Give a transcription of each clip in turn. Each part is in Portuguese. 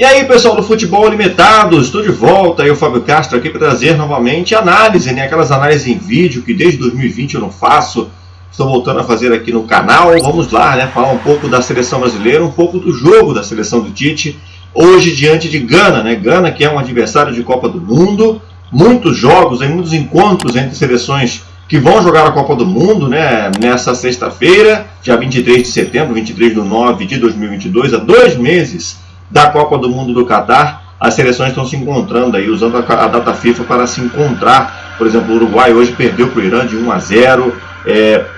E aí, pessoal do Futebol Limitado, estou de volta, eu, Fábio Castro, aqui para trazer novamente análise, né? Aquelas análises em vídeo que desde 2020 eu não faço, estou voltando a fazer aqui no canal. Vamos lá, né? Falar um pouco da seleção brasileira, um pouco do jogo da seleção do Tite, hoje diante de Gana, né? Gana, que é um adversário de Copa do Mundo, muitos jogos, muitos encontros entre seleções que vão jogar a Copa do Mundo, né? Nessa sexta-feira, dia 23 de setembro, 23/9 de 2022, há 2 meses da Copa do Mundo do Catar. As seleções estão se encontrando aí, usando a data FIFA para se encontrar. Por exemplo, o Uruguai hoje perdeu para o Irã de 1-0.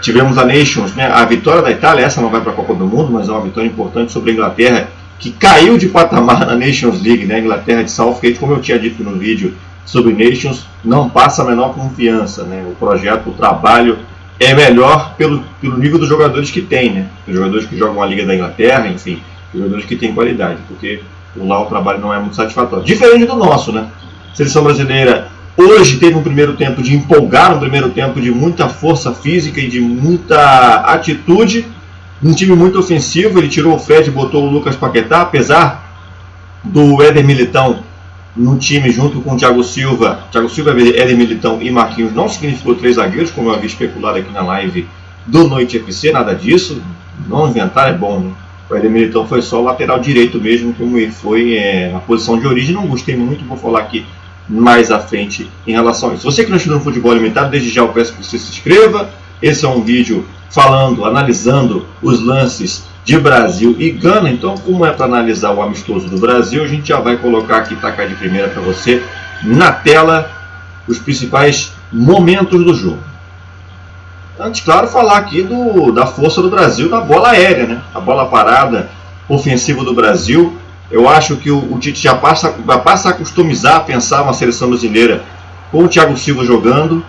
Tivemos a Nations, né? A vitória da Itália, essa não vai para a Copa do Mundo, mas é uma vitória importante sobre a Inglaterra, que caiu de patamar na Nations League, né? A Inglaterra de Southgate, como eu tinha dito no vídeo sobre Nations, não passa a menor confiança, né? O projeto, o trabalho é melhor pelo nível dos jogadores que tem, né? Os jogadores que jogam a Liga da Inglaterra, enfim, jogadores que têm qualidade, porque lá o trabalho não é muito satisfatório. Diferente do nosso, né? A seleção brasileira hoje teve um primeiro tempo de empolgar, um primeiro tempo de muita força física e de muita atitude, um time muito ofensivo. Ele tirou o Fred e botou o Lucas Paquetá, apesar do Éder Militão no time junto com o Thiago Silva, Éder Militão e Marquinhos, não significou 3 zagueiros, como eu havia especulado aqui na live do Noite FC, nada disso, não inventar é bom, né? O Éder Militão foi só o lateral direito mesmo, como ele foi a posição de origem. Não gostei muito, vou falar aqui mais à frente em relação a isso. Você que não estuda no Futebol Limitado, desde já eu peço que você se inscreva. Esse é um vídeo falando, analisando os lances de Brasil e Gana. Então, como é para analisar o amistoso do Brasil, a gente já vai colocar aqui, tacar de primeira para você, na tela, os principais momentos do jogo. Antes, claro, falar aqui da força do Brasil na bola aérea, né? A bola parada ofensiva do Brasil. Eu acho que o Tite já passa a customizar, a pensar uma seleção brasileira com o Thiago Silva jogando.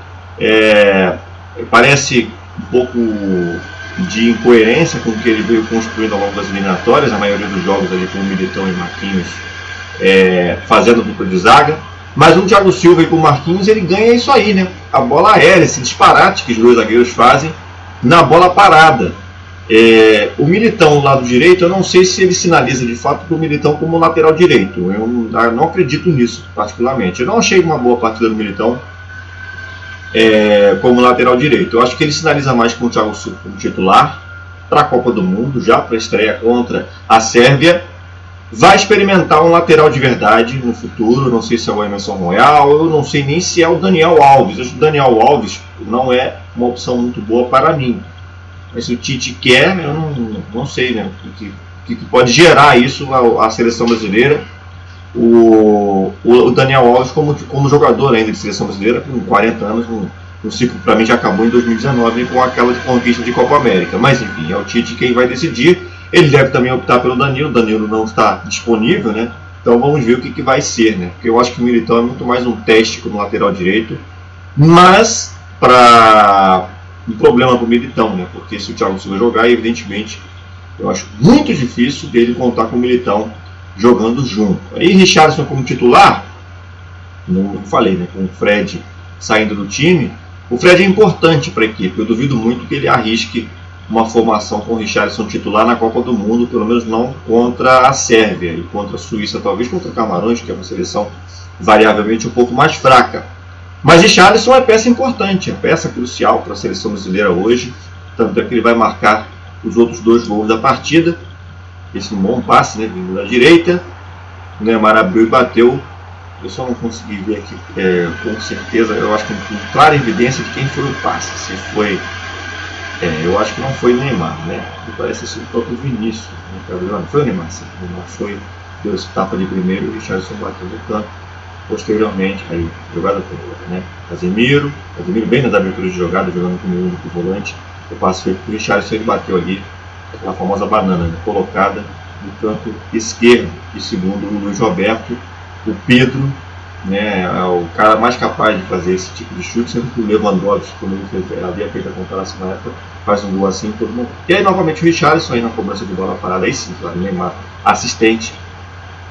Parece um pouco de incoerência com o que ele veio construindo ao longo das eliminatórias, a maioria dos jogos ali com o Militão e Marquinhos fazendo dupla de zaga. Mas o Thiago Silva e com o Marquinhos, ele ganha isso aí, né? A bola aérea, esse disparate que os dois zagueiros fazem na bola parada. O Militão, do lado direito, eu não sei se ele sinaliza de fato para o Militão como lateral direito. Eu não acredito nisso, particularmente. Eu não achei uma boa partida do Militão como lateral direito. Eu acho que ele sinaliza mais com o Thiago Silva como titular para a Copa do Mundo, já para a estreia contra a Sérvia. Vai experimentar um lateral de verdade no futuro. Não sei se é o Emerson Royal, eu não sei nem se é o Daniel Alves. Acho que o Daniel Alves não é uma opção muito boa para mim. Mas se o Tite quer, eu não sei, né? O que pode gerar isso a seleção brasileira. O Daniel Alves como jogador ainda de seleção brasileira, com 40 anos, o ciclo para mim já acabou em 2019 com aquela conquista de Copa América. Mas enfim, é o Tite quem vai decidir. Ele deve também optar pelo Danilo. O Danilo não está disponível, né? Então vamos ver o que vai ser, né? Porque eu acho que o Militão é muito mais um teste como lateral direito. Mas para um problema para o Militão, né? Porque se o Thiago Silva jogar, evidentemente, eu acho muito difícil dele contar com o Militão jogando junto. Aí Richarlison como titular, não falei, né? Com o Fred saindo do time, o Fred é importante para a equipe. Eu duvido muito que ele arrisque uma formação com o Richarlison titular na Copa do Mundo, pelo menos não contra a Sérvia e contra a Suíça, talvez contra Camarões, que é uma seleção variavelmente um pouco mais fraca. Mas Richarlison é peça importante, é peça crucial para a seleção brasileira hoje, tanto é que ele vai marcar os outros 2 gols da partida. Esse bom passe, né, vindo da direita, o Neymar abriu e bateu. Eu só não consegui ver aqui com certeza, eu acho que com clara evidência de quem foi o passe. Se foi, eu acho que não foi o Neymar, né? Me parece ser o próprio Vinícius. Não foi o Neymar, sim. O Neymar deu esse tapa de primeiro e o Richarlison bateu no canto. Posteriormente, aí, jogada toda, né? Casemiro bem nas aberturas de jogada, jogando como único volante. O passe feito para o Richarlison, ele bateu ali, aquela famosa banana, né? Colocada no canto esquerdo. E segundo o Luiz Roberto, o Pedro, né, é o cara mais capaz de fazer esse tipo de chute, sendo que o Lewandowski, como ele havia feito a comparação na época, faz um gol assim todo mundo. E aí novamente o Richarlison aí na cobrança de bola parada, aí sim, claro, o Neymar assistente,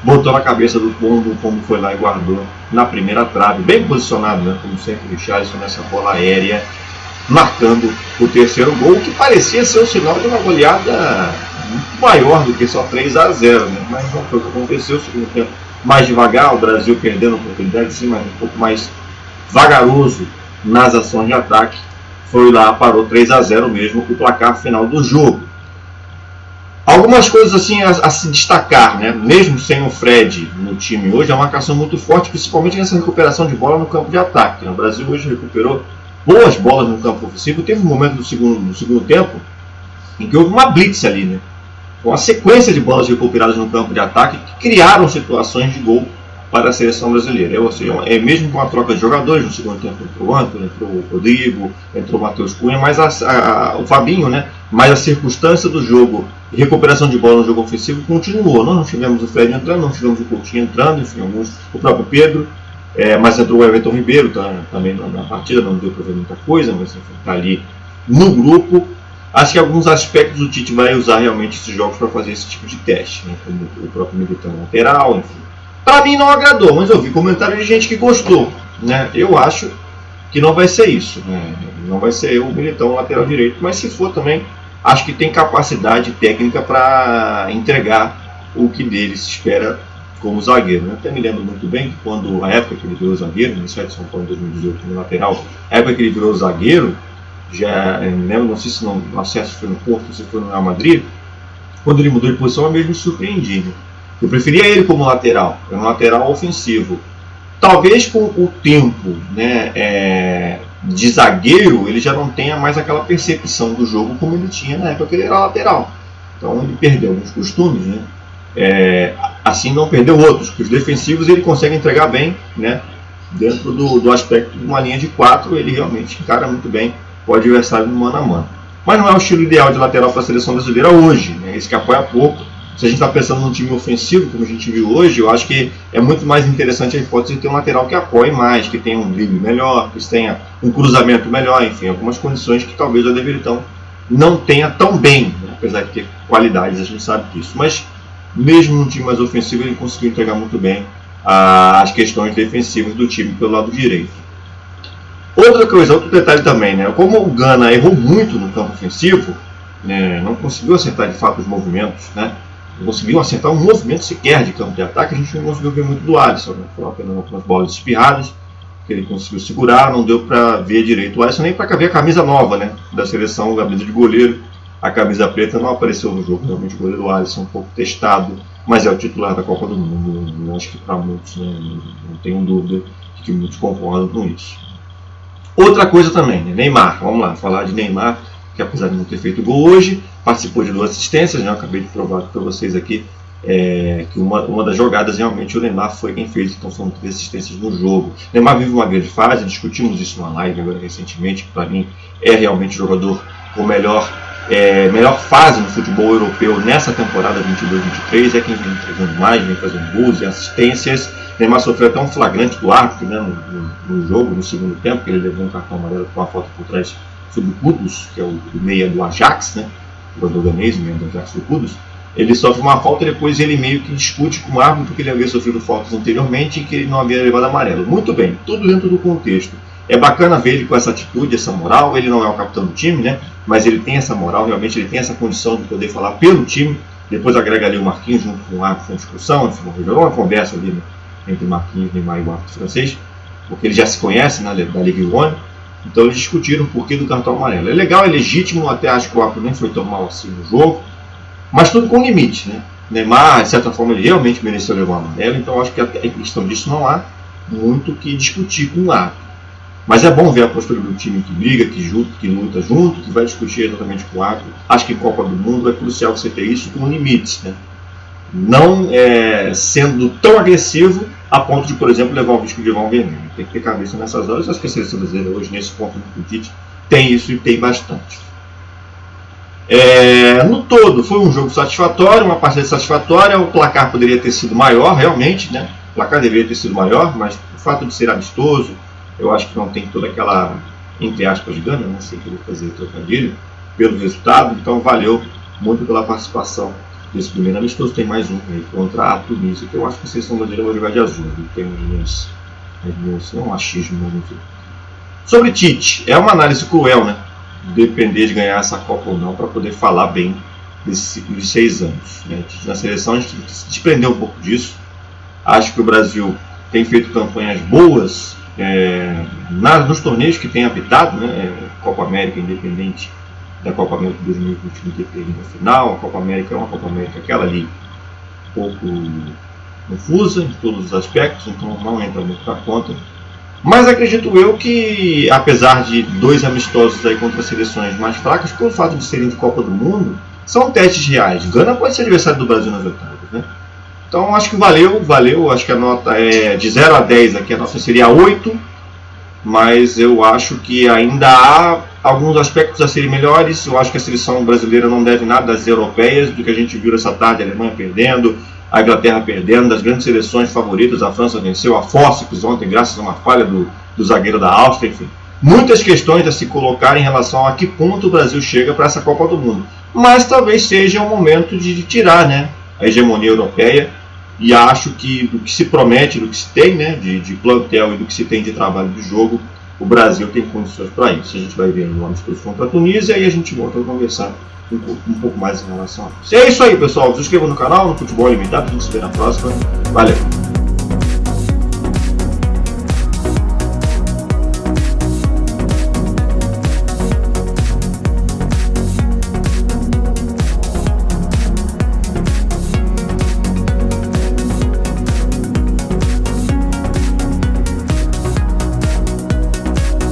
botou na cabeça do Pombo, o Pombo foi lá e guardou na primeira trave, bem posicionado, né, como sempre o Richarlison nessa bola aérea, marcando o terceiro gol, que parecia ser o sinal de uma goleada muito maior do que só 3-0, né? Mas não foi o que aconteceu. O segundo tempo mais devagar, o Brasil perdendo a oportunidade, sim, mas um pouco mais vagaroso nas ações de ataque. Foi lá, parou 3-0 mesmo, o placar final do jogo. Algumas coisas assim a se destacar, né? Mesmo sem o Fred no time hoje, é uma marcação muito forte, principalmente nessa recuperação de bola no campo de ataque, né? O Brasil hoje recuperou boas bolas no campo ofensivo. Teve um momento no segundo tempo em que houve uma blitz ali, né? Uma sequência de bolas recuperadas no campo de ataque que criaram situações de gol para a seleção brasileira. Ou seja, mesmo com a troca de jogadores, no segundo tempo entrou o Antônio, entrou o Rodrigo, entrou o Matheus Cunha, mas o Fabinho, né? Mas a circunstância do jogo e recuperação de bola no jogo ofensivo continuou. Nós não tivemos o Fred entrando, não tivemos o Coutinho entrando, enfim, o próprio Pedro, mas entrou o Everton Ribeiro também na partida, não deu para ver muita coisa, mas está ali no grupo. Acho que alguns aspectos o Tite vai usar realmente esses jogos para fazer esse tipo de teste, né? Como o próprio Militão lateral, enfim. Para mim não agradou, mas eu vi comentário de gente que gostou, né? Eu acho que não vai ser isso, né? Não vai ser o Militão lateral direito, mas se for também, acho que tem capacidade técnica para entregar o que dele se espera como zagueiro. Eu até me lembro muito bem que quando a época que ele virou zagueiro, no São Paulo em 2018 como lateral, a época que ele virou zagueiro, já me lembro, não sei se no acesso foi no Porto, se foi no Real Madrid, quando ele mudou de posição eu mesmo me surpreendi, né? Eu preferia ele como lateral, era um lateral ofensivo. Talvez com o tempo, né, de zagueiro, ele já não tenha mais aquela percepção do jogo como ele tinha na época que ele era lateral. Então ele perdeu alguns costumes, né? Assim não perdeu outros, porque os defensivos ele consegue entregar bem, né? Dentro do aspecto de uma linha de 4, ele realmente encara muito bem o adversário no mano a mano. Mas não é o estilo ideal de lateral para a seleção brasileira hoje, né? Esse que apoia pouco. Se a gente está pensando num time ofensivo, como a gente viu hoje, eu acho que é muito mais interessante a hipótese de ter um lateral que apoie mais, que tenha um drible melhor, que tenha um cruzamento melhor, enfim, algumas condições que talvez o Adeveritão não tenha tão bem, né? Apesar de ter qualidades, a gente sabe disso. Mas mesmo num time mais ofensivo, ele conseguiu entregar muito bem as questões defensivas do time pelo lado direito. Outra coisa, outro detalhe também, né? Como o Gana errou muito no campo ofensivo, né? Não conseguiu acertar de fato os movimentos, né? Não conseguiu acertar um movimento sequer de campo de ataque, a gente não conseguiu ver muito do Alisson, né? Foram apenas algumas bolas espirradas que ele conseguiu segurar, não deu para ver direito o Alisson, nem para ver a camisa nova, né, da seleção, a camisa de goleiro. A camisa preta não apareceu no jogo, realmente o goleiro Alisson um pouco testado, mas é o titular da Copa do Mundo. Eu acho que para muitos, né, não tenho dúvida de que muitos concordam com isso. Outra coisa também, né, Neymar, vamos lá, falar de Neymar, que apesar de não ter feito gol hoje, participou de 2 assistências, né? Eu acabei de provar para vocês aqui que uma das jogadas realmente o Neymar foi quem fez, então são 3 assistências no jogo. Neymar vive uma grande fase, discutimos isso numa live agora recentemente, que para mim é realmente o jogador com melhor fase no futebol europeu nessa temporada 22-23, é quem vem entregando mais, vem fazendo gols e assistências. Neymar sofreu até um flagrante do árbitro, né, no jogo, no segundo tempo, que ele levou um cartão amarelo com a foto por trás sobre o Kudus, que é o meia do Ajax, né, o jogador ganês, o meia do Ajax do Kudus. Ele sofre uma falta e depois ele meio que discute com o árbitro que ele havia sofrido faltas anteriormente e que ele não havia levado amarelo. Muito bem, tudo dentro do contexto. É bacana ver ele com essa atitude, essa moral. Ele não é o capitão do time, né? Mas ele tem essa moral, realmente ele tem essa condição de poder falar pelo time. Depois agrega ali o Marquinhos junto com o árbitro na discussão, enfim, uma conversa ali, né, entre Marquinhos, Neymar e o árbitro francês, porque eles já se conhecem, né, da Ligue 1. Então eles discutiram o porquê do cartão amarelo. É legal, é legítimo, até acho que o árbitro nem foi tão mal assim no jogo, mas tudo com limite, né? Neymar, de certa forma, ele realmente mereceu levar o amarelo, então acho que a questão disso não há muito que discutir com o árbitro. Mas é bom ver a postura do time que briga, que luta junto, que vai discutir exatamente com o árbitro. Acho que em Copa do Mundo é crucial você ter isso com limites, né? Não sendo tão agressivo a ponto de, por exemplo, levar o risco de levar um veneno. Tem que ter cabeça nessas horas. Acho que a seleção brasileira hoje, nesse ponto do Tite, tem isso e tem bastante. No todo, foi um jogo satisfatório, uma partida satisfatória. O placar poderia ter sido maior, realmente, né? O placar deveria ter sido maior, mas o fato de ser amistoso, eu acho que não tem toda aquela, entre aspas, gana, não sei querer fazer trocadilho, pelo resultado. Então valeu muito pela participação desse primeiro amistoso. Tem mais um aí contra a Tunísia, que eu acho que a seleção brasileira vai jogar de azul. Tem não um achismo, mas enfim. Sobre Tite, é uma análise cruel, né? Depender de ganhar essa Copa ou não para poder falar bem nesse ciclo de 6 anos. Né? Na seleção a gente tem que se desprender um pouco disso. Acho que o Brasil tem feito campanhas boas nos torneios que tem apitado, né? Copa América independente da Copa América 2021 ter perdido a final. A Copa América é uma Copa América aquela ali um pouco confusa em todos os aspectos, então não entra muito na conta. Mas acredito eu que, apesar de 2 amistosos aí contra seleções mais fracas, pelo fato de serem de Copa do Mundo, são testes reais. Gana pode ser adversário do Brasil nas oitavas, né? Então acho que valeu. Acho que a nota é de 0 a 10 aqui, a nota seria 8, mas eu acho que ainda há alguns aspectos a serem melhores. Eu acho que a seleção brasileira não deve nada às europeias, do que a gente viu essa tarde, a Alemanha perdendo, a Inglaterra perdendo, das grandes seleções favoritas. A França venceu a Fósseis ontem graças a uma falha do zagueiro da Áustria. Enfim, muitas questões a se colocar em relação a que ponto o Brasil chega para essa Copa do Mundo. Mas talvez seja um momento de tirar, né, a hegemonia europeia. E acho que do que se promete, do que se tem, né, de plantel e do que se tem de trabalho de jogo, o Brasil tem condições para isso. A gente vai ver no amistoso contra a Tunísia e a gente volta a conversar um pouco mais em relação a isso. E é isso aí, pessoal. Se inscreva no canal, no Futebol Ilimitado. A gente se vê na próxima. Valeu!